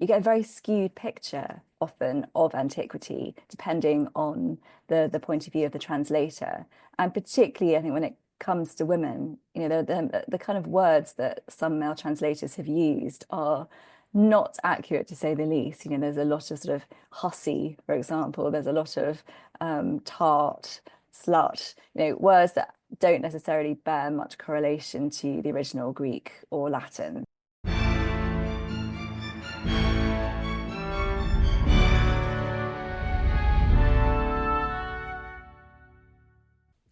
you get a very skewed picture often of antiquity, depending on the point of view of the translator. And particularly, I think when it comes to women, the kind of words that some male translators have used are not accurate to say the least. There's a lot of sort of hussy, for example. There's a lot of tart, slut, words that don't necessarily bear much correlation to the original Greek or Latin.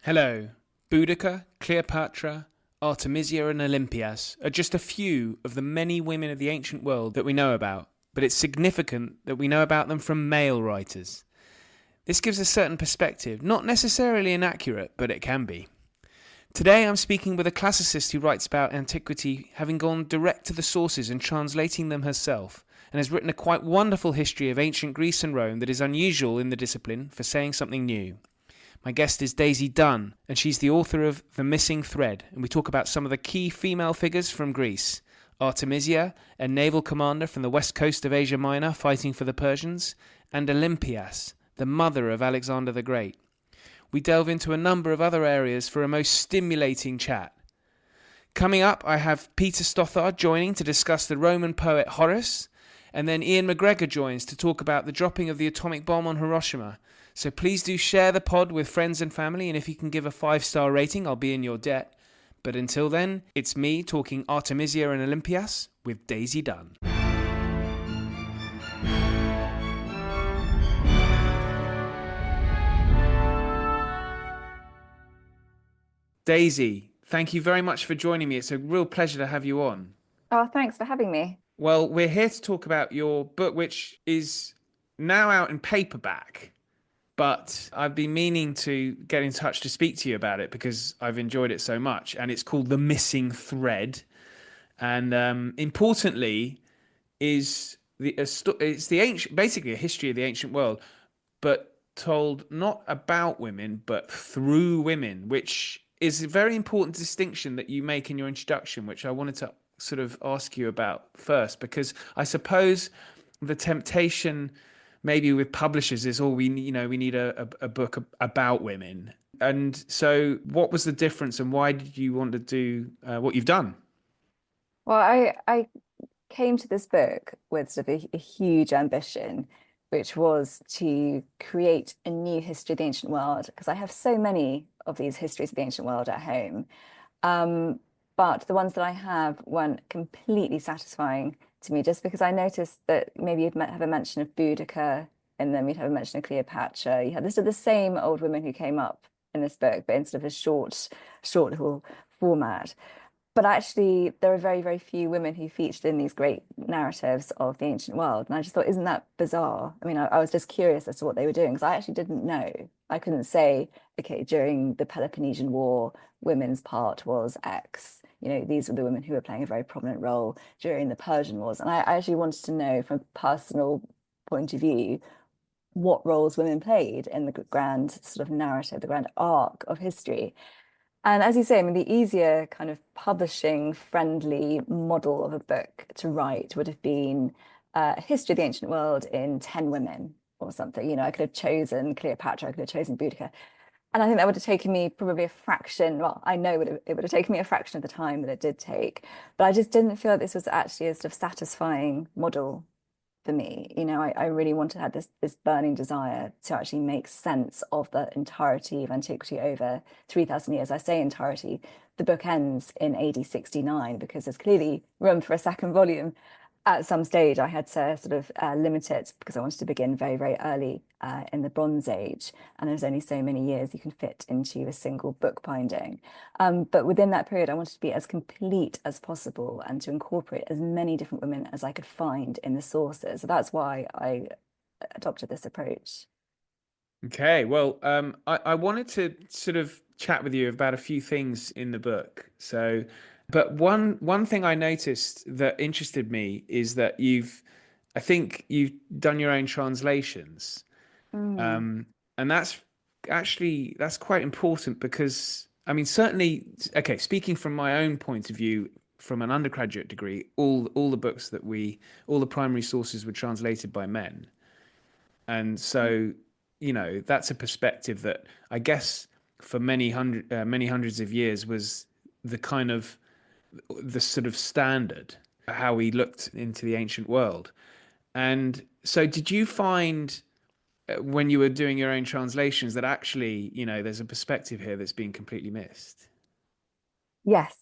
Hello. Boudicca, Cleopatra, Artemisia and Olympias are just a few of the many women of the ancient world that we know about, but it's significant that we know about them from male writers. This gives a certain perspective, not necessarily inaccurate, but it can be. Today I'm speaking with a classicist who writes about antiquity, having gone direct to the sources and translating them herself, and has written a quite wonderful history of ancient Greece and Rome that is unusual in the discipline for saying something new. My guest is Daisy Dunn, and she's the author of The Missing Thread, and we talk about some of the key female figures from Greece. Artemisia, a naval commander from the west coast of Asia Minor fighting for the Persians, and Olympias, the mother of Alexander the Great. We delve into a number of other areas for a most stimulating chat. Coming up, I have Peter Stothard joining to discuss the Roman poet Horace, and then Ian McGregor joins to talk about the dropping of the atomic bomb on Hiroshima. So please do share the pod with friends and family, and if you can give a 5-star rating, I'll be in your debt. But until then, it's me talking Artemisia and Olympias with Daisy Dunn. Daisy, thank you very much for joining me. It's a real pleasure to have you on. Oh, thanks for having me. Well, we're here to talk about your book, which is now out in paperback. But I've been meaning to get in touch to speak to you about it because I've enjoyed it so much. And it's called The Missing Thread. And importantly, it's the ancient, basically a history of the ancient world, but told not about women, but through women, which is a very important distinction that you make in your introduction, which I wanted to sort of ask you about first, because I suppose the temptation maybe with publishers is, we need a book about women. And so what was the difference and why did you want to do what you've done? Well, I came to this book with sort of a huge ambition, which was to create a new history of the ancient world, because I have so many of these histories of the ancient world at home. But the ones that I have weren't completely satisfying to me, just because I noticed that maybe you'd have a mention of Boudicca, and then we'd have a mention of Cleopatra. You had this are the same old women who came up in this book, but instead of a short little format. But actually, there are very, very few women who featured in these great narratives of the ancient world. And I just thought, isn't that bizarre? I mean, I was just curious as to what they were doing because I actually didn't know. I couldn't say, okay, during the Peloponnesian War, women's part was X. These were the women who were playing a very prominent role during the Persian Wars. And I actually wanted to know from a personal point of view what roles women played in the grand sort of narrative, the grand arc of history. And as you say, I mean, the easier kind of publishing friendly model of a book to write would have been a history of the ancient world in 10 women or something. I could have chosen Cleopatra, I could have chosen Boudicca. And I think that would have taken me probably a fraction. Well, I know it would have taken me a fraction of the time that it did take. But I just didn't feel like this was actually a sort of satisfying model for me. I really wanted to have this burning desire to actually make sense of the entirety of antiquity over 3,000 years. I say entirety. The book ends in AD 69 because there's clearly room for a second volume. At some stage, I had to sort of limit it because I wanted to begin very, very early in the Bronze Age, and there's only so many years you can fit into a single book binding. But within that period, I wanted to be as complete as possible and to incorporate as many different women as I could find in the sources. So that's why I adopted this approach. Okay, well, I wanted to sort of chat with you about a few things in the book. But one thing I noticed that interested me is that I think you've done your own translations, Mm. um, and that's quite important because I mean, certainly, okay, speaking from my own point of view, from an undergraduate degree, all the books that all the primary sources were translated by men. And so, that's a perspective that I guess for many hundreds of years was the kind of the sort of standard how we looked into the ancient world. And so, did you find when you were doing your own translations that actually, there's a perspective here that's been completely missed? Yes,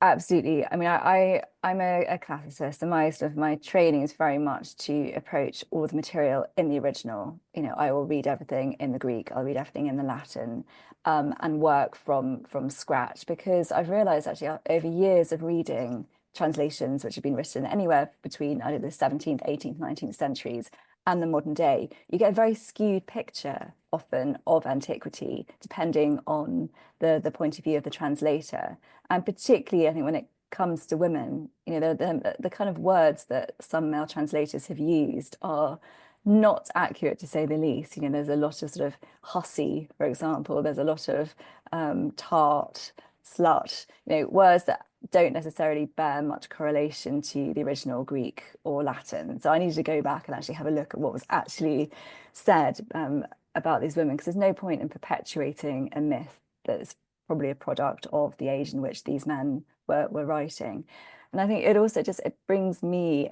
absolutely. I mean, I'm a classicist, and my sort of my training is very much to approach all the material in the original. I will read everything in the Greek, I'll read everything in the Latin, and work from scratch because I've realized actually over years of reading translations which have been written anywhere between either the 17th, 18th, 19th centuries and the modern day, you get a very skewed picture often of antiquity, depending on the point of view of the translator. And particularly, I think when it comes to women, the kind of words that some male translators have used are not accurate to say the least. There's a lot of sort of hussy, for example. There's a lot of tart, slut, words that don't necessarily bear much correlation to the original Greek or Latin. So I needed to go back and actually have a look at what was actually said about these women, because there's no point in perpetuating a myth that's probably a product of the age in which these men were writing. And I think it also it brings me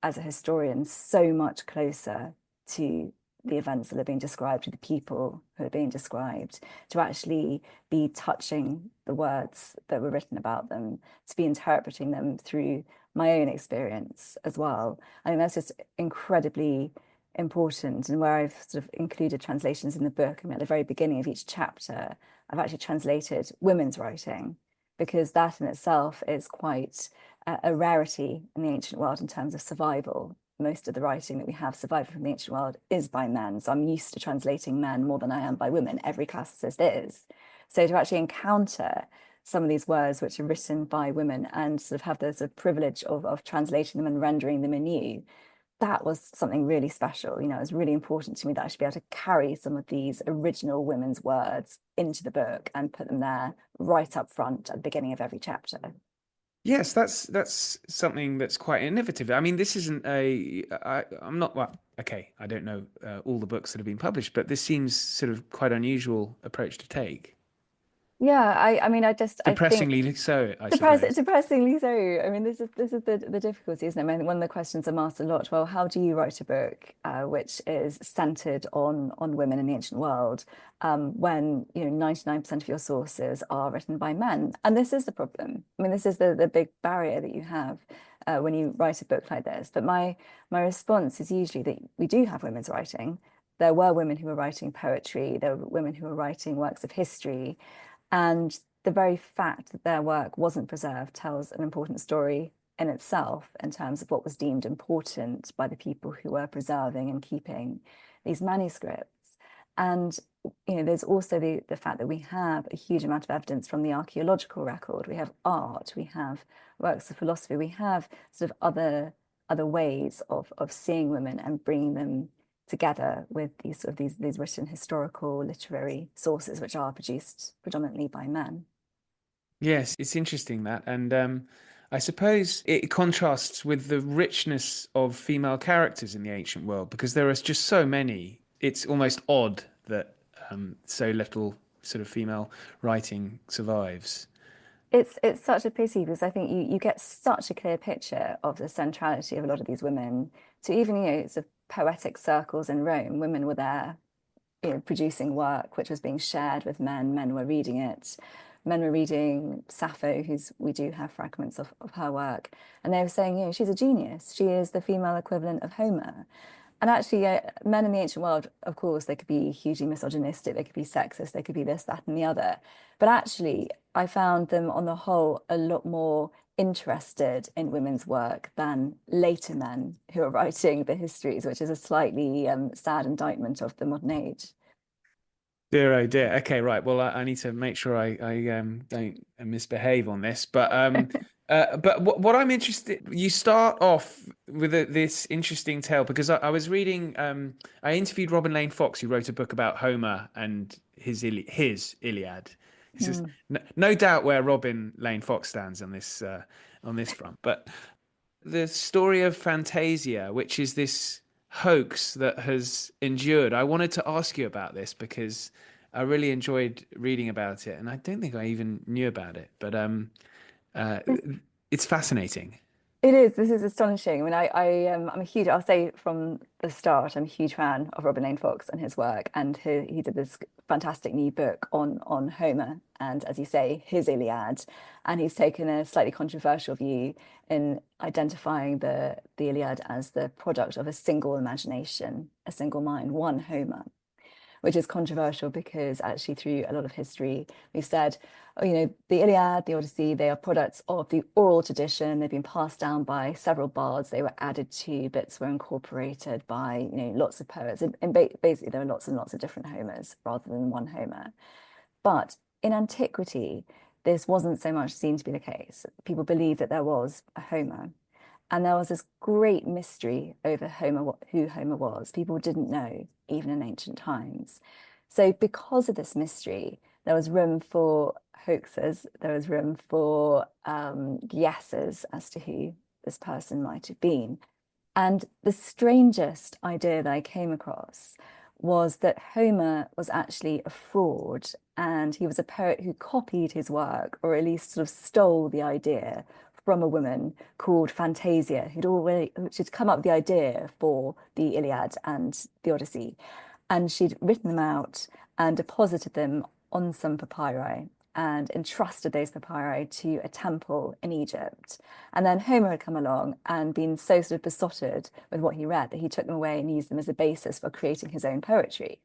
as a historian so much closer to the events that are being described, to the people who are being described, to actually be touching the words that were written about them, to be interpreting them through my own experience as well. I think that's just incredibly important, and where I've sort of included translations in the book. I mean, at the very beginning of each chapter, I've actually translated women's writing because that in itself is quite a rarity in the ancient world in terms of survival. Most of the writing that we have surviving from the ancient world is by men. So I'm used to translating men more than I am by women. Every classicist is. So to actually encounter some of these words which are written by women and sort of have the sort of privilege of translating them and rendering them anew, that was something really special. It was really important to me that I should be able to carry some of these original women's words into the book and put them there right up front at the beginning of every chapter. Yes, that's something that's quite innovative. I mean, this isn't I'm not, well, okay, I don't know all the books that have been published, but this seems sort of quite unusual approach to take. Yeah, I mean, I think Depressingly so, I suppose. Depressingly so. I mean, this is the difficulty, isn't it? I mean, one of the questions I'm asked a lot, well, how do you write a book which is centered on women in the ancient world, when 99% of your sources are written by men? And this is the problem. I mean, this is the big barrier that you have when you write a book like this. But my response is usually that we do have women's writing. There were women who were writing poetry. There were women who were writing works of history. And the very fact that their work wasn't preserved tells an important story in itself in terms of what was deemed important by the people who were preserving and keeping these manuscripts. And there's also the fact that we have a huge amount of evidence from the archaeological record. We have art, we have works of philosophy, we have sort of other ways of seeing women and bringing them together with these written historical literary sources which are produced predominantly by men. Yes, it's interesting that, and I suppose it contrasts with the richness of female characters in the ancient world because there are just so many. It's almost odd that so little sort of female writing survives. It's such a pity because I think you get such a clear picture of the centrality of a lot of these women to even, sort of poetic circles in Rome. Women were there, producing work which was being shared with men. Men were reading it. Men were reading Sappho, who's we do have fragments of her work, and they were saying, she's a genius. She is the female equivalent of Homer. And actually, men in the ancient world, of course, they could be hugely misogynistic, they could be sexist, they could be this, that, and the other. But actually, I found them on the whole a lot more interested in women's work than later men who are writing the histories, which is a slightly sad indictment of the modern age. Dear oh dear. Okay, right. Well, I need to make sure I don't misbehave on this. But what I'm interested, you start off with this interesting tale because I was reading. I interviewed Robin Lane Fox, who wrote a book about Homer and his Iliad, This is Mm. no doubt where Robin Lane Fox stands on this front. But the story of Fantasia, which is this hoax that has endured, I wanted to ask you about this because I really enjoyed reading about it, and I don't think I even knew about it. But uh, it's fascinating. It is. This is astonishing. I mean, I'm a huge. I'll say from the start, I'm a huge fan of Robin Lane Fox and his work. And he did this fantastic new book on Homer and, as you say, his Iliad. And he's taken a slightly controversial view in identifying the Iliad as the product of a single imagination, a single mind, one Homer, which is controversial because actually through a lot of history, we've said, oh, the Iliad, the Odyssey, they are products of the oral tradition. They've been passed down by several bards. They were added to, bits were incorporated by, lots of poets. And basically, there are lots and lots of different Homers rather than one Homer. But in antiquity, this wasn't so much seen to be the case. People believed that there was a Homer. And there was this great mystery over Homer, who Homer was. People didn't know, even in ancient times. So, because of this mystery, there was room for hoaxes, there was room for guesses as to who this person might have been. And the strangest idea that I came across was that Homer was actually a fraud and he was a poet who copied his work, or at least sort of stole the idea from a woman called Fantasia, who'd come up with the idea for the Iliad and the Odyssey. And she'd written them out and deposited them on some papyri and entrusted those papyri to a temple in Egypt. And then Homer had come along and been so sort of besotted with what he read that he took them away and used them as a basis for creating his own poetry.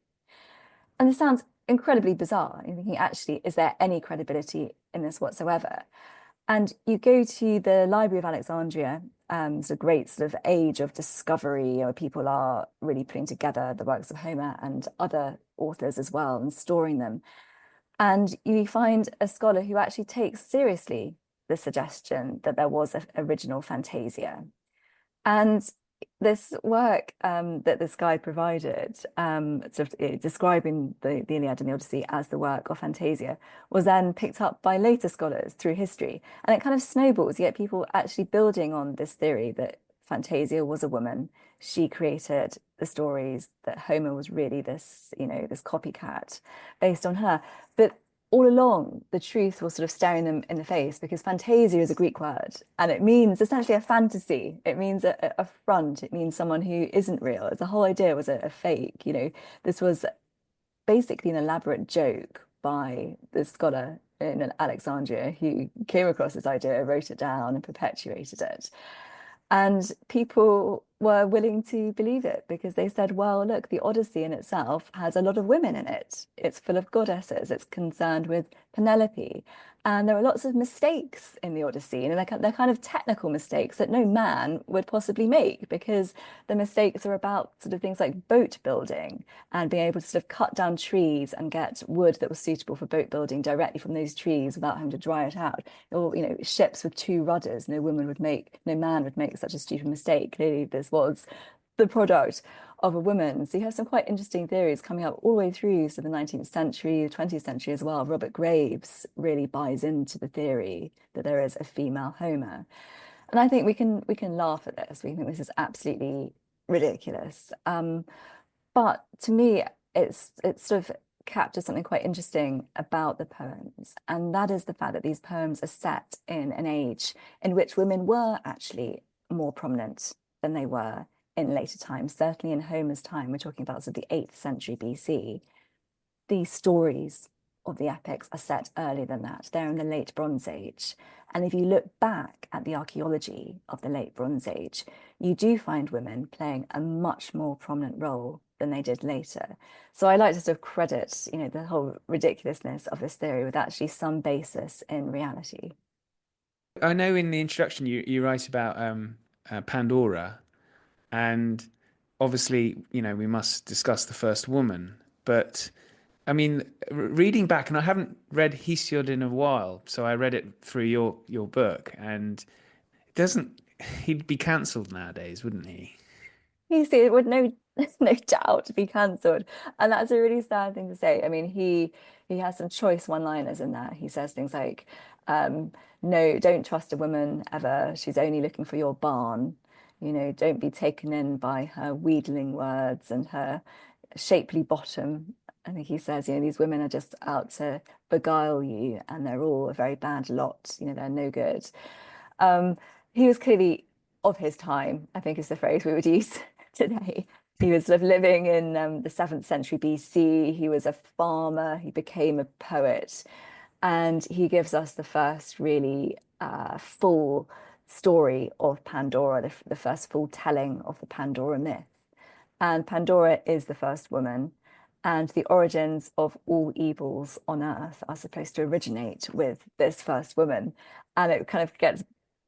And this sounds incredibly bizarre. You're thinking, actually, is there any credibility in this whatsoever? And you go to the Library of Alexandria, it's a great sort of age of discovery, where people are really putting together the works of Homer and other authors as well and storing them. And you find a scholar who actually takes seriously the suggestion that there was an original Fantasia. And this work that this guy provided, sort of describing the Iliad and the Odyssey as the work of Fantasia, was then picked up by later scholars through history. And it kind of snowballs. You get people actually building on this theory that Fantasia was a woman. She created the stories, that Homer was really this, this copycat based on her. But all along, the truth was sort of staring them in the face because fantasia is a Greek word and it means essentially a fantasy. It means a front. It means someone who isn't real. The whole idea was a fake. This was basically an elaborate joke by the scholar in Alexandria who came across this idea, wrote it down, and perpetuated it. And people were willing to believe it because they said, well, look, the Odyssey in itself has a lot of women in it. It's full of goddesses. It's concerned with Penelope. And there are lots of mistakes in the Odyssey. And they're kind of technical mistakes that no man would possibly make because the mistakes are about sort of things like boat building and being able to sort of cut down trees and get wood that was suitable for boat building directly from those trees without having to dry it out. Or, ships with two rudders. No man would make such a stupid mistake. Clearly, this was the product of a woman. So you have some quite interesting theories coming up all the way through to the 19th century, the 20th century as well. Robert Graves really buys into the theory that there is a female Homer. And I think we can laugh at this. We think this is absolutely ridiculous. But to me, it's sort of captures something quite interesting about the poems, and that is the fact that these poems are set in an age in which women were actually more prominent than they were in later times. Certainly in Homer's time, we're talking about sort of the 8th century BC. The stories of the epics are set earlier than that. They're in the late Bronze Age. And if you look back at the archaeology of the late Bronze Age, you do find women playing a much more prominent role than they did later. So I like to sort of credit, the whole ridiculousness of this theory with actually some basis in reality. I know in the introduction you write about Pandora, and obviously, we must discuss the first woman. But I mean, reading back, and I haven't read Hesiod in a while, so I read it through your book, and it doesn't. He'd be cancelled nowadays, wouldn't he? You see, it would no no doubt be cancelled. And that's a really sad thing to say. I mean, he has some choice one-liners in there. He says things like, um, no, don't trust a woman ever. She's only looking for your barn. Don't be taken in by her wheedling words and her shapely bottom. I think he says, these women are just out to beguile you, and they're all a very bad lot. They're no good. Um, he was clearly of his time, I think is the phrase we would use today. He was sort of living in the 7th century BC. He was a farmer. He became a poet. And he gives us the first really full story of Pandora, the first full telling of the Pandora myth. And Pandora is the first woman. And the origins of all evils on earth are supposed to originate with this first woman. And it kind of gets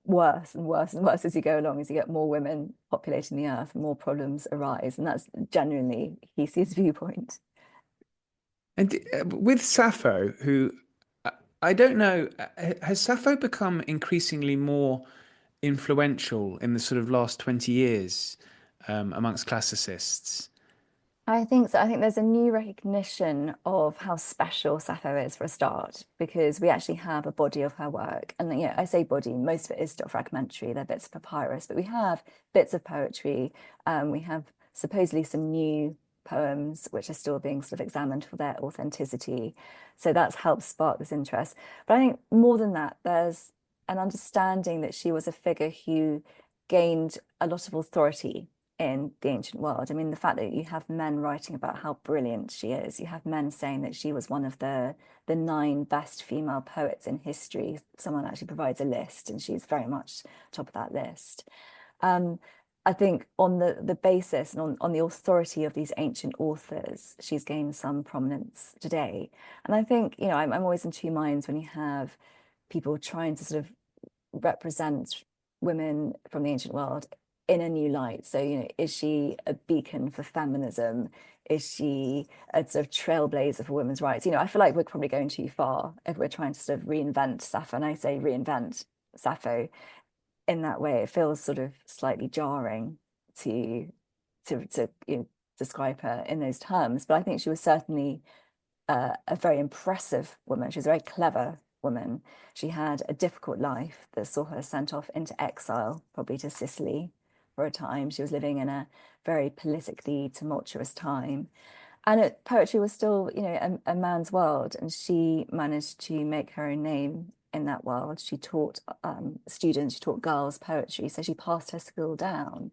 worse and worse and worse as you go along, as you get more women populating the earth, more problems arise. And that's genuinely Hesiod's viewpoint. And with Sappho, who I don't know, has Sappho become increasingly more influential in the sort of last 20 years amongst classicists? I think so. I think there's a new recognition of how special Sappho is for a start, because we actually have a body of her work. And I say body, most of it is still fragmentary. They're bits of papyrus, but we have bits of poetry. We have supposedly some new poems which are still being sort of examined for their authenticity. So that's helped spark this interest. But I think more than that, there's an understanding that she was a figure who gained a lot of authority in the ancient world. I mean, the fact that you have men writing about how brilliant she is, you have men saying that she was one of the 9 best female poets in history. Someone actually provides a list, and she's very much top of that list. Um, I think on the basis and on the authority of these ancient authors, she's gained some prominence today. And I think, I'm always in two minds when you have people trying to sort of represent women from the ancient world in a new light. So, is she a beacon for feminism? Is she a sort of trailblazer for women's rights? I feel like we're probably going too far if we're trying to sort of reinvent Sappho. And I say reinvent Sappho in that way. It feels sort of slightly jarring to describe her in those terms. But I think she was certainly a very impressive woman. She was a very clever woman. She had a difficult life that saw her sent off into exile, probably to Sicily for a time. She was living in a very politically tumultuous time. And poetry was still, a man's world. And she managed to make her own name in that world. She taught students, she taught girls poetry. So she passed her skill down.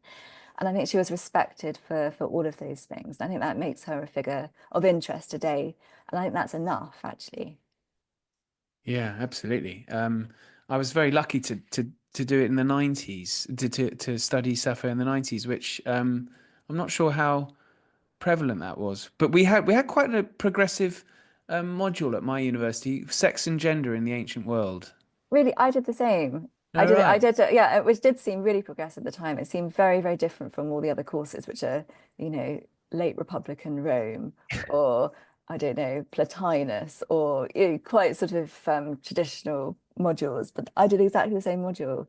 And I think she was respected for all of those things. And I think that makes her a figure of interest today. And I think that's enough, actually. Yeah, absolutely. I was very lucky to do it in the 90s, to study Sappho in the 90s, which I'm not sure how prevalent that was. But we had quite a progressive module at my university, sex and gender in the ancient world. Really, I did the same. Oh, I right. did, yeah, which did seem really progressive at the time. It seemed very, very different from all the other courses, which are, you know, late Republican Rome, or I don't know, Plotinus, or quite sort of traditional modules. But I did exactly the same module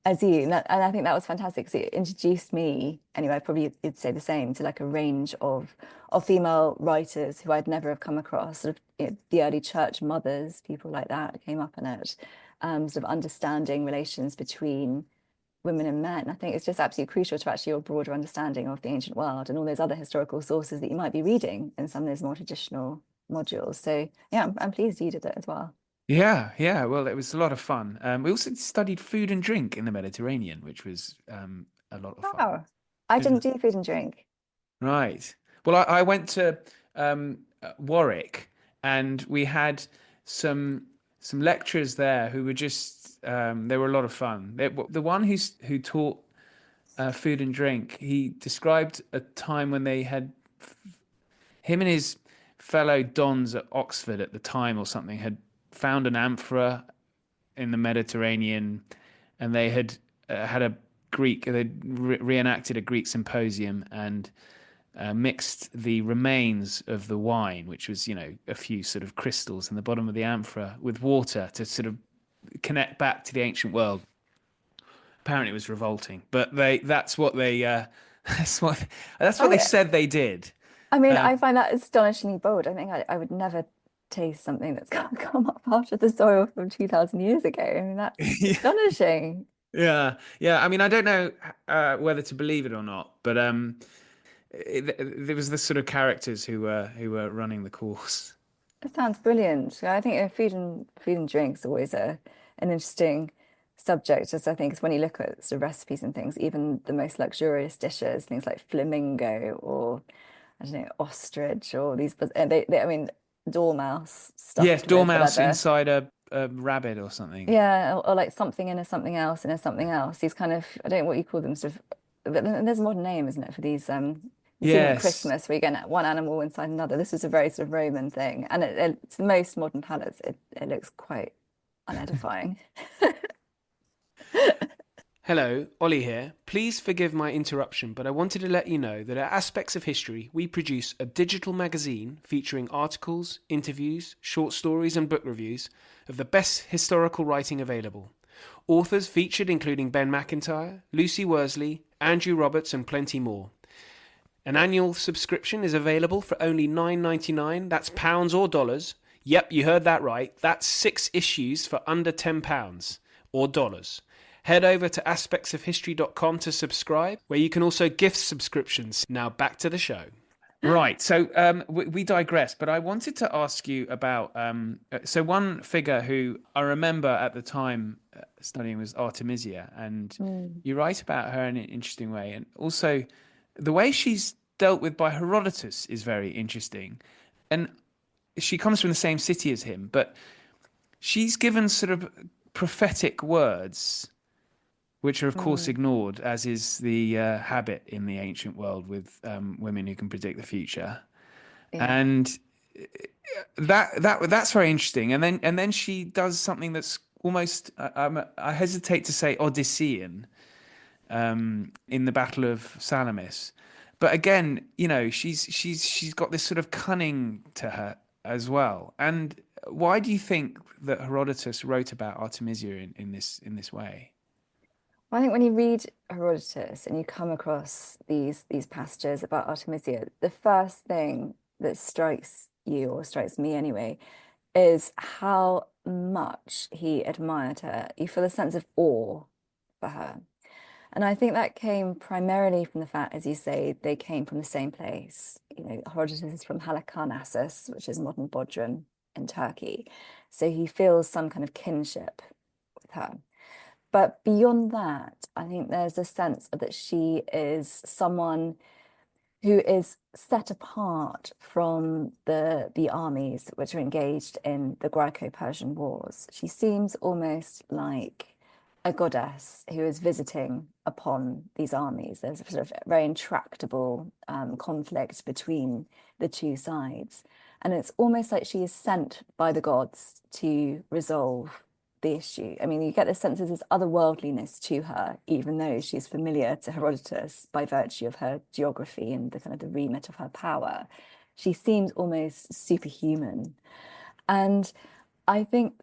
as you, and I think that was fantastic because it introduced me, anyway, probably you'd say the same, to like a range of female writers who I'd never have come across, sort of the early church mothers, people like that came up in it, sort of understanding relations between women and men. I think it's just absolutely crucial to actually your broader understanding of the ancient world and all those other historical sources that you might be reading in some of those more traditional modules. So yeah, I'm pleased you did it as well. Yeah, yeah. Well, it was a lot of fun. We also studied food and drink in the Mediterranean, which was a lot of fun. Wow. I Yeah. didn't do food and drink. Right. Well, I went to Warwick, and we had some some lecturers there who were just they were a lot of fun. The one who taught food and drink, he described a time when they had him and his fellow dons at Oxford at the time or something had found an amphora in the Mediterranean, and they had had a Greek, they reenacted a Greek symposium and mixed the remains of the wine, which was, a few sort of crystals in the bottom of the amphora, with water to sort of connect back to the ancient world. Apparently, it was revolting, but that's what they That's what that's what they I said they did. I mean, Um, I find that astonishingly bold. I think I would never taste something that's come up out of the soil from 2000 years ago. I mean, that's yeah, astonishing. yeah, yeah. I mean, I don't know whether to believe it or not, but there was the sort of characters who were running the course. It sounds brilliant. I think food and drinks are always an interesting subject, as I think, is when you look at sort of recipes and things, even the most luxurious dishes, things like flamingo or I don't know, ostrich or these, I mean, dormouse Yes, stuffed with dormouse whatever. inside a rabbit or something. Yeah, or like something in a something else in a something else. These kind of, I don't know what you call them, sort of, but there's a modern name, isn't it, for these, you see them at Yes. Christmas where you get one animal inside another. This is a very sort of Roman thing. And it's the most modern palates. It looks quite unedifying. Hello, Ollie here. Please forgive my interruption, but I wanted to let you know that at Aspects of History, we produce a digital magazine featuring articles, interviews, short stories, and book reviews of the best historical writing available. Authors featured including Ben Macintyre, Lucy Worsley, Andrew Roberts, and plenty more. An annual subscription is available for only $9.99. That's pounds or dollars. Yep, you heard that right. That's 6 issues for under £10 or dollars. Head over to aspectsofhistory.com to subscribe, where you can also gift subscriptions. Now back to the show. Right, so we digress, but I wanted to ask you about so one figure who I remember at the time studying was Artemisia, and Mm, you write about her in an interesting way, and also the way she's dealt with by Herodotus is very interesting, and she comes from the same city as him, but she's given sort of prophetic words which are of course mm, ignored, as is the habit in the ancient world with women who can predict the future. yeah. And that's very interesting. And then she does something that's almost I hesitate to say Odyssean in the Battle of Salamis, but again, she's got this sort of cunning to her as well. And why do you think that Herodotus wrote about Artemisia in this way? Well, I think when you read Herodotus and you come across these passages about Artemisia, the first thing that strikes you, or strikes me anyway, is how much he admired her. You feel a sense of awe for her. And I think that came primarily from the fact, as you say, they came from the same place. You know, Herodotus is from Halicarnassus, which is modern Bodrum in Turkey. So he feels some kind of kinship with her. But beyond that, I think there's a sense that she is someone who is set apart from the armies which are engaged in the Greco-Persian wars. She seems almost like a goddess who is visiting upon these armies. There's a sort of very intractable conflict between the two sides. And it's almost like she is sent by the gods to resolve the issue. I mean, you get the sense of this otherworldliness to her, even though she's familiar to Herodotus by virtue of her geography and the kind of the remit of her power. She seems almost superhuman. And I think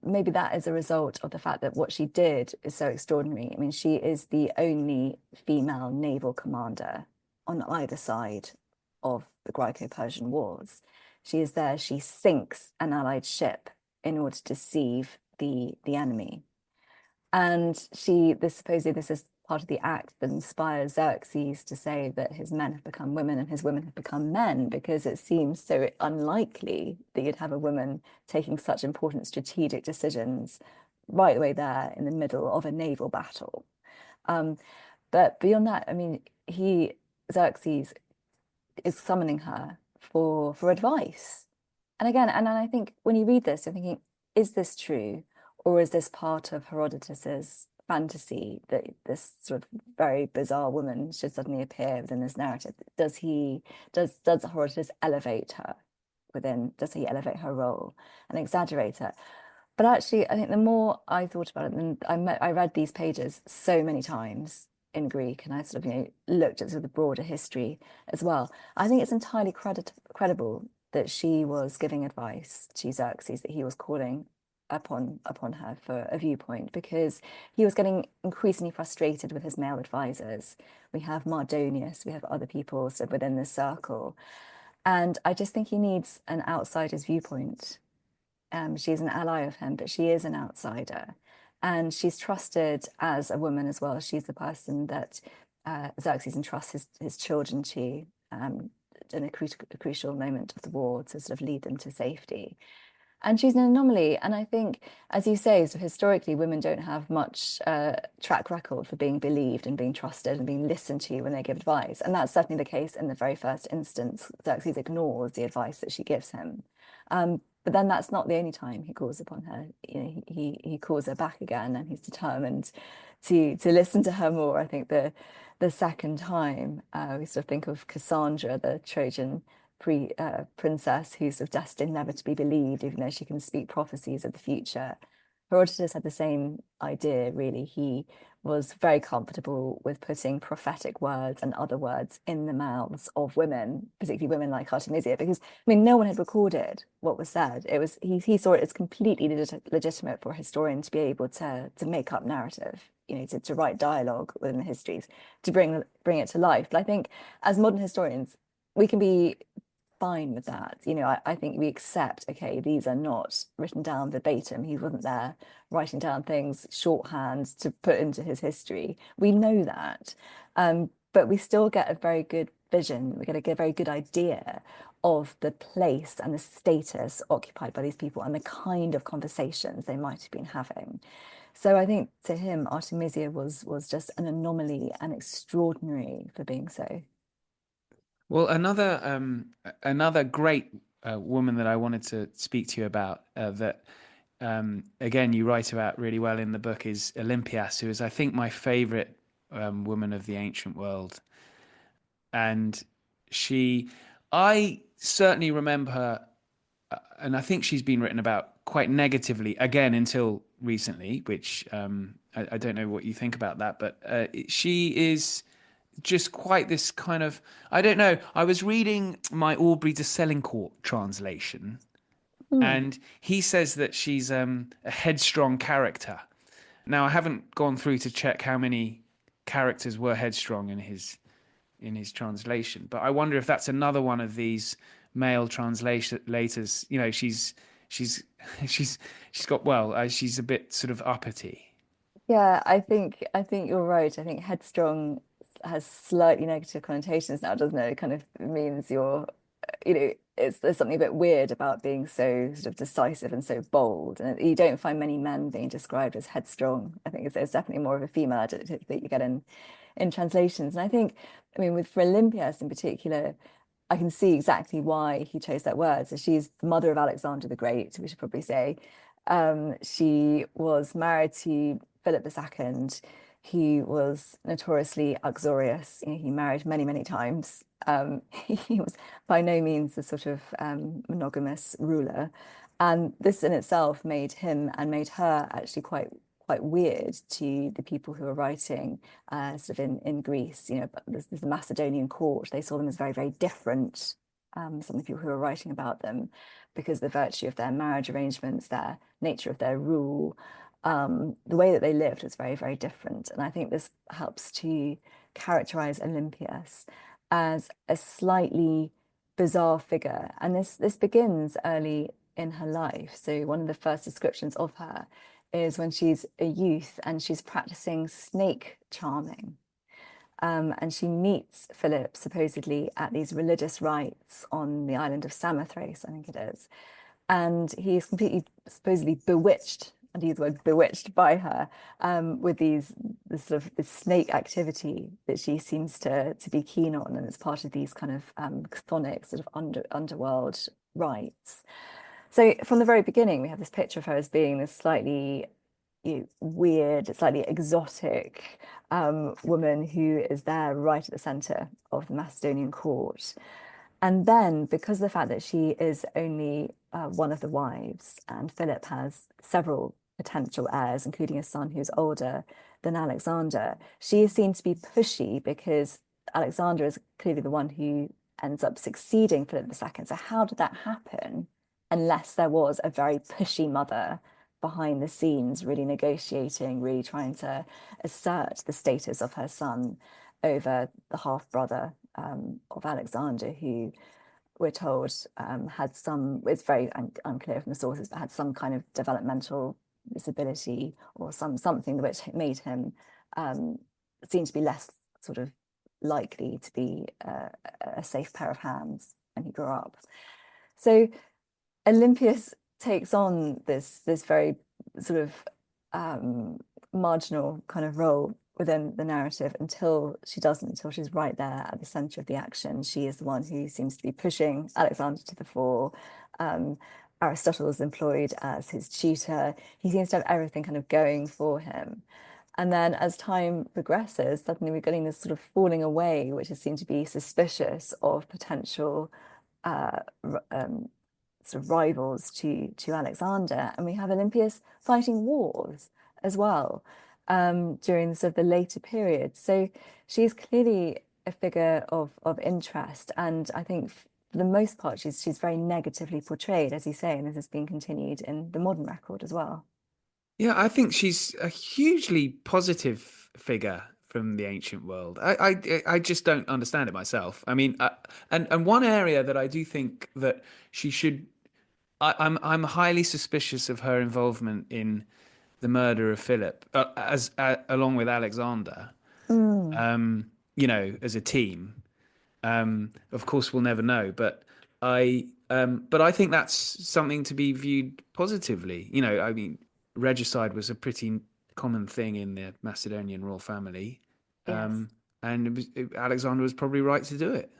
maybe that is a result of the fact that what she did is so extraordinary. I mean, she is the only female naval commander on either side of the Greco-Persian wars. She is there, she sinks an allied ship in order to deceive the enemy. And supposedly this is part of the act that inspires Xerxes to say that his men have become women and his women have become men, because it seems so unlikely that you'd have a woman taking such important strategic decisions right away there in the middle of a naval battle. Um, but beyond that, I mean, Xerxes is summoning her for advice. And again, and I think when you read this, you're thinking, is this true? Or is this part of Herodotus's fantasy that this sort of very bizarre woman should suddenly appear within this narrative? Does Herodotus elevate her does he elevate her role and exaggerate her? But actually, I think the more I thought about it, and I read these pages so many times in Greek, and I sort of, looked at sort of the broader history as well. I think it's entirely credible that she was giving advice to Xerxes, that he was calling upon her for a viewpoint because he was getting increasingly frustrated with his male advisors. We have Mardonius, we have other people sort of within this circle, and I just think he needs an outsider's viewpoint. She's an ally of him, but she is an outsider. And she's trusted as a woman as well. She's the person that Xerxes entrusts his children to in a crucial moment of the war to sort of lead them to safety. And she's an anomaly. And I think, as you say, so historically, women don't have much track record for being believed and being trusted and being listened to when they give advice. And that's certainly the case in the very first instance. Xerxes ignores the advice that she gives him. But then that's not the only time he calls upon her. You know, he calls her back again, and he's determined to listen to her more. I think the second time we sort of think of Cassandra, the Trojan princess who's sort of destined never to be believed, even though she can speak prophecies of the future. Herodotus had the same idea, really. He was very comfortable with putting prophetic words and other words in the mouths of women, particularly women like Artemisia, because I mean, no one had recorded what was said. It was he saw it as completely legitimate for a historian to be able to make up narrative, you know, to write dialogue within the histories, to bring it to life. But I think as modern historians, we can be fine with that. You know, I think we accept, okay, these are not written down verbatim. He wasn't there writing down things shorthand to put into his history. We know that. But we still get a very good vision. We get a very good idea of the place and the status occupied by these people and the kind of conversations they might have been having. So I think to him, Artemisia was just an anomaly and extraordinary for being so. Well, another great woman that I wanted to speak to you about that again you write about really well in the book is Olympias, who is I think my favorite woman of the ancient world, and she, I certainly remember her, and I think she's been written about quite negatively again until recently, which I don't know what you think about that, but she is just quite this kind of, I don't know. I was reading my Aubrey de Selincourt translation, Hmm. and he says that she's a headstrong character. Now, I haven't gone through to check how many characters were headstrong in his translation, but I wonder if that's another one of these male translators. You know, she's she's she's got well, she's a bit sort of uppity. Yeah, I think you're right. I think headstrong has slightly negative connotations now, doesn't it? It kind of means you're, you know, there's something a bit weird about being so sort of decisive and so bold. And you don't find many men being described as headstrong. I think it's definitely more of a female adjective that you get in translations. And I think, I mean, with for Olympias in particular, I can see exactly why he chose that word. So she's the mother of Alexander the Great, we should probably say. She was married to Philip II. He was notoriously uxorious. You know, he married many, many times. He was by no means a sort of monogamous ruler. And this in itself made him and made her actually quite weird to the people who were writing sort of in Greece. You know, but there's the Macedonian court. They saw them as very, very different. Some of the people who were writing about them because the virtue of their marriage arrangements, their nature of their rule, the way that they lived was very, very different. And I think this helps to characterize Olympias as a slightly bizarre figure. And this begins early in her life. So one of the first descriptions of her is when she's a youth and she's practicing snake charming. And she meets Philip supposedly at these religious rites on the island of Samothrace, I think it is. And he is completely supposedly bewitched, and use the word bewitched by her, with this sort of this snake activity that she seems to be keen on, and it's part of these kind of chthonic sort of underworld rites. So from the very beginning, we have this picture of her as being this slightly weird, slightly exotic woman who is there right at the center of the Macedonian court. And then, because of the fact that she is only one of the wives, and Philip has several potential heirs, including a son who's older than Alexander, she is seen to be pushy because Alexander is clearly the one who ends up succeeding Philip II. So how did that happen unless there was a very pushy mother behind the scenes, really negotiating, really trying to assert the status of her son over the half brother of Alexander, who we're told had some, it's very unclear from the sources, but had some kind of developmental disability or something which made him um, seem to be less sort of likely to be a safe pair of hands when he grew up. So Olympias takes on this very sort of marginal kind of role within the narrative until she's right there at the center of the action. She is the one who seems to be pushing Alexander to the fore. Um, Aristotle is employed as his tutor. He seems to have everything kind of going for him. And then as time progresses, suddenly we're getting this sort of falling away, which has seemed to be suspicious of potential uh, sort of rivals to Alexander, and we have Olympias fighting wars as well during sort of the later period. So she's clearly a figure of interest, and I think for the most part she's very negatively portrayed, as you say, and this has been continued in the modern record as well. Yeah, I think she's a hugely positive figure from the ancient world. I just don't understand it myself. I mean, and one area that I do think that she should, I'm highly suspicious of her involvement in the murder of Philip, as along with Alexander. Mm, As a team. Of course, we'll never know, but I think that's something to be viewed positively. I mean, regicide was a pretty common thing in the Macedonian royal family, yes. um, and Alexander was probably right to do it.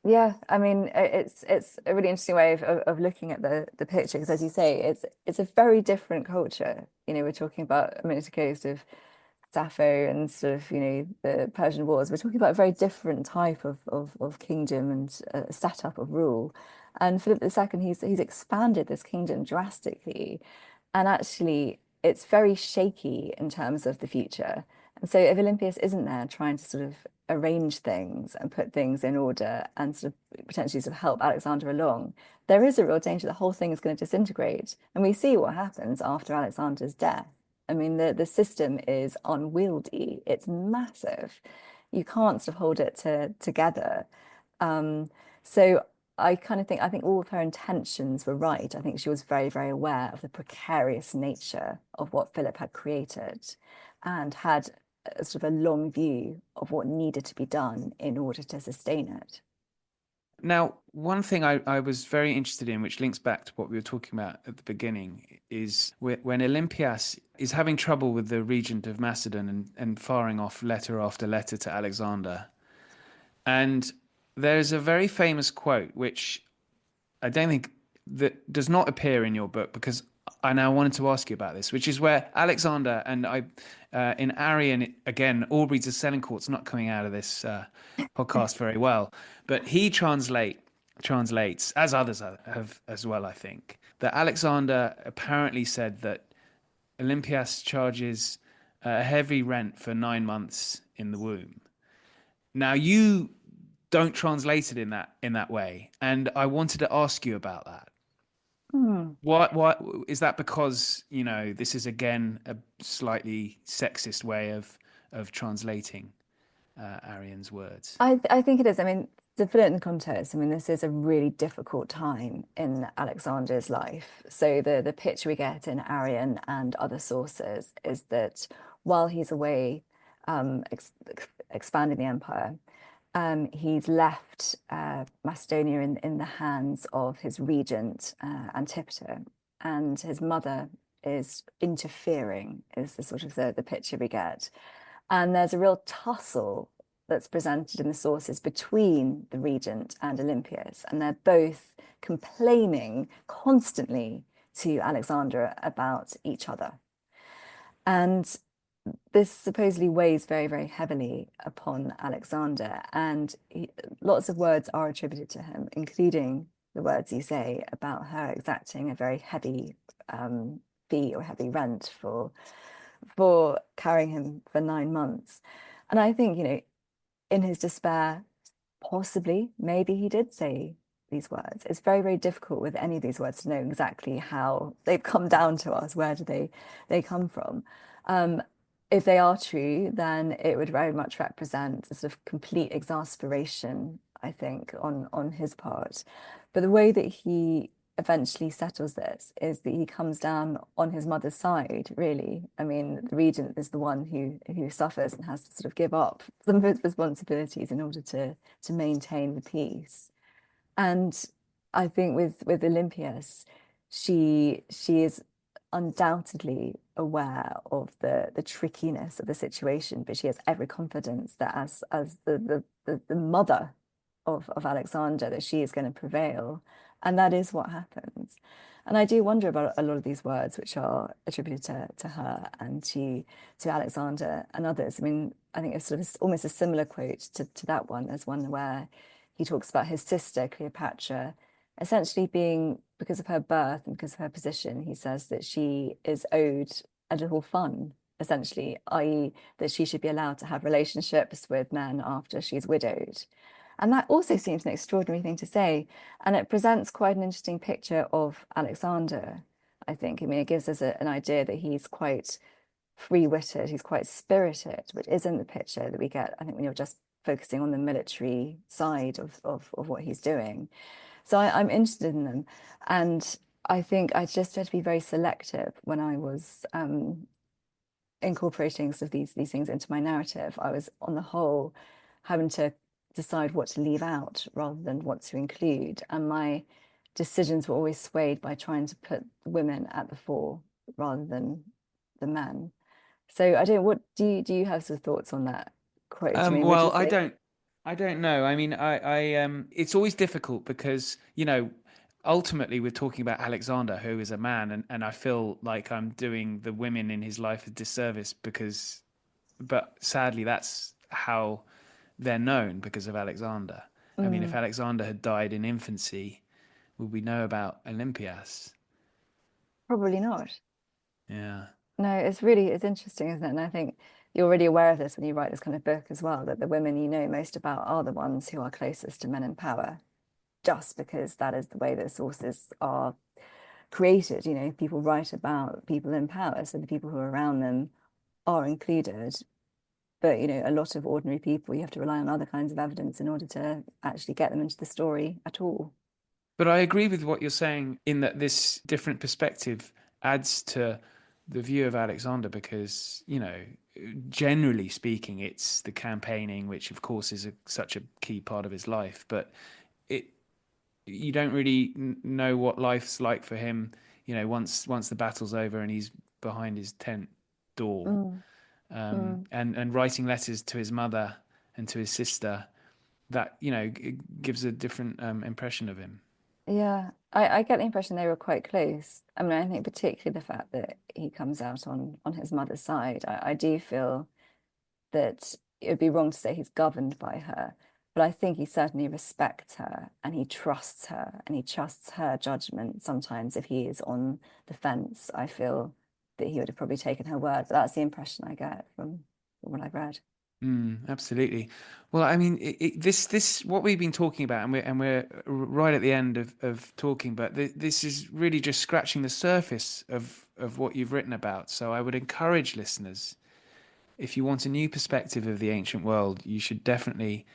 Yeah, I mean it's a really interesting way of looking at the picture because as you say, it's a very different culture. We're talking about a minute ago sort of Sappho and sort of, the Persian Wars. We're talking about a very different type of kingdom and setup of rule. And Philip II, he's expanded this kingdom drastically. And actually, it's very shaky in terms of the future. And so if Olympias isn't there trying to sort of arrange things and put things in order and sort of potentially sort of help Alexander along, there is a real danger the whole thing is going to disintegrate. And we see what happens after Alexander's death. I mean, the system is unwieldy. It's massive. You can't sort of hold it together. Um, so I think all of her intentions were right. I think she was very, very aware of the precarious nature of what Philip had created and had a sort of a long view of what needed to be done in order to sustain it. Now, one thing I was very interested in, which links back to what we were talking about at the beginning, is when Olympias is having trouble with the regent of Macedon and firing off letter after letter to Alexander. And there's a very famous quote, which I don't think that does not appear in your book because I now wanted to ask you about this, which is where Alexander and in Arian, again, Aubrey de Selincourt's not coming out of this podcast very well, but he translates, as others have as well, I think, that Alexander apparently said that Olympias charges a heavy rent for 9 months in the womb. Now you don't translate it in that way, and I wanted to ask you about that. Hmm. What is that? Because this is again a slightly sexist way of translating Arian's words. I think it is. I mean, to put it in context, I mean, this is a really difficult time in Alexander's life. So the picture we get in Arrian and other sources is that while he's away expanding the empire, he's left Macedonia in the hands of his regent, Antipater, and his mother is interfering, is the sort of the picture we get. And there's a real tussle that's presented in the sources between the regent and Olympias, and they're both complaining constantly to Alexander about each other. And this supposedly weighs very, very heavily upon Alexander, and lots of words are attributed to him, including the words you say about her exacting a very heavy fee or heavy rent for carrying him for 9 months. And I think, in his despair, possibly, maybe he did say these words. It's very, very difficult with any of these words to know exactly how they've come down to us. Where do they come from? Um, if they are true, then it would very much represent a sort of complete exasperation, I think, on his part. But the way that he eventually settles this is that he comes down on his mother's side, really. I mean, the regent is the one who suffers and has to sort of give up some of his responsibilities in order to maintain the peace. And I think with Olympias, she is undoubtedly aware of the trickiness of the situation, but she has every confidence that as the mother of Alexander, that she is going to prevail. And that is what happens. And I do wonder about a lot of these words which are attributed to her and to Alexander and others. I mean, I think it's sort of almost a similar quote to that one. There's one where he talks about his sister, Cleopatra, essentially being, because of her birth and because of her position, he says that she is owed a little fun, essentially, i.e., that she should be allowed to have relationships with men after she's widowed. And that also seems an extraordinary thing to say. And it presents quite an interesting picture of Alexander, I think. I mean, it gives us an idea that he's quite free-witted, he's quite spirited, which isn't the picture that we get, I think, when you're just focusing on the military side of what he's doing. So I'm interested in them. And I think I just had to be very selective when I was incorporating sort of these things into my narrative. I was, on the whole, having to decide what to leave out rather than what to include. And my decisions were always swayed by trying to put women at the fore rather than the men. So I don't, what do you have some thoughts on that quote? I mean, would you Well, I say? don't, I don't know. I mean, it's always difficult because, ultimately we're talking about Alexander, who is a man, and I feel like I'm doing the women in his life a disservice because, but sadly, that's how they're known because of Alexander. I mean, if Mm, Alexander had died in infancy, would we know about Olympias? probably not. Yeah. No, it's interesting, isn't it? And I think you're already aware of this when you write this kind of book as well, that the women you know most about are the ones who are closest to men in power, just because that is the way that sources are created. You know, people write about people in power, so the people who are around them are included. But, you know, a lot of ordinary people, you have to rely on other kinds of evidence in order to actually get them into the story at all. But I agree with what you're saying in that this different perspective adds to the view of Alexander because, generally speaking, it's the campaigning, which of course is such a key part of his life, but it you don't really know what life's like for him, once the battle's over and he's behind his tent door, Mm, mm. and writing letters to his mother and to his sister that gives a different impression of him. Yeah, I get the impression they were quite close. I mean, I think particularly the fact that he comes out on his mother's side. I do feel that it would be wrong to say he's governed by her, but I think he certainly respects her and he trusts her and he trusts her judgment. Sometimes if he is on the fence, I feel that he would have probably taken her word. But that's the impression I get from what I've read. Absolutely. Well, I mean, this what we've been talking about, and we're right at the end of talking, but this is really just scratching the surface of what you've written about. So I would encourage listeners, if you want a new perspective of the ancient world, you should definitely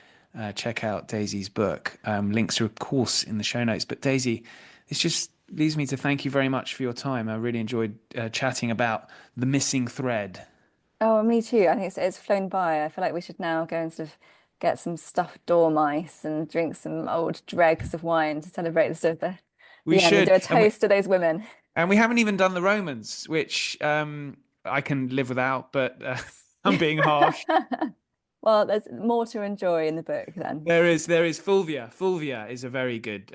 check out Daisy's book. Links are, of course, in the show notes. But Daisy, this just leaves me to thank you very much for your time. I really enjoyed chatting about the missing thread. Oh, me too. I think it's flown by. I feel like we should now go and sort of get some stuffed dormice and drink some old dregs of wine to celebrate the sort of We the end and should, do a and we toast to those women. and we haven't even done the Romans, which I can live without, but I'm being harsh. Well, there's more to enjoy in the book then. There is Fulvia. Fulvia is a very good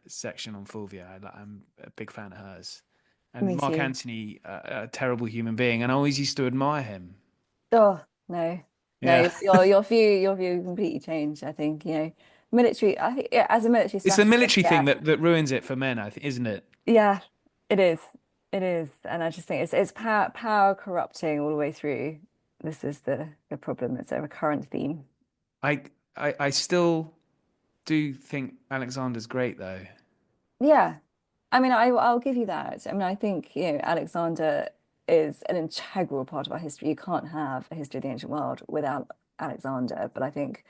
section on Fulvia. I'm a big fan of hers. And Me Mark too. Antony, a terrible human being, and I always used to admire him. Oh, no. Yeah, No, your view completely changed, I think, Military, I think yeah, as a military it's the strategist, military yeah. thing that ruins it for men, I think, isn't it? Yeah, it is. It is. And I just think it's power corrupting all the way through. This is the problem. It's a recurrent theme. I still do think Alexander's great, though. Yeah. I mean, I'll give you that. I mean, I think, Alexander is an integral part of our history. You can't have a history of the ancient world without Alexander. But I think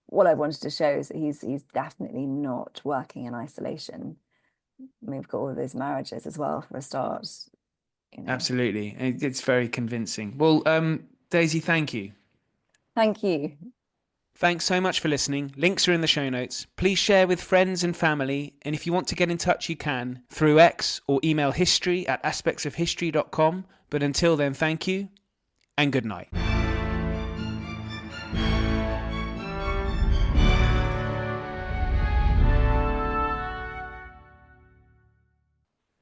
what I wanted to show is that he's definitely not working in isolation. I mean, we've got all of those marriages as well for a start, you know. Absolutely. It's very convincing. Well, Daisy, thank you. Thank you. Thanks so much for listening. Links are in the show notes. Please share with friends and family. And if you want to get in touch, you can through X or email history@aspectsofhistory.com. But until then, thank you and good night.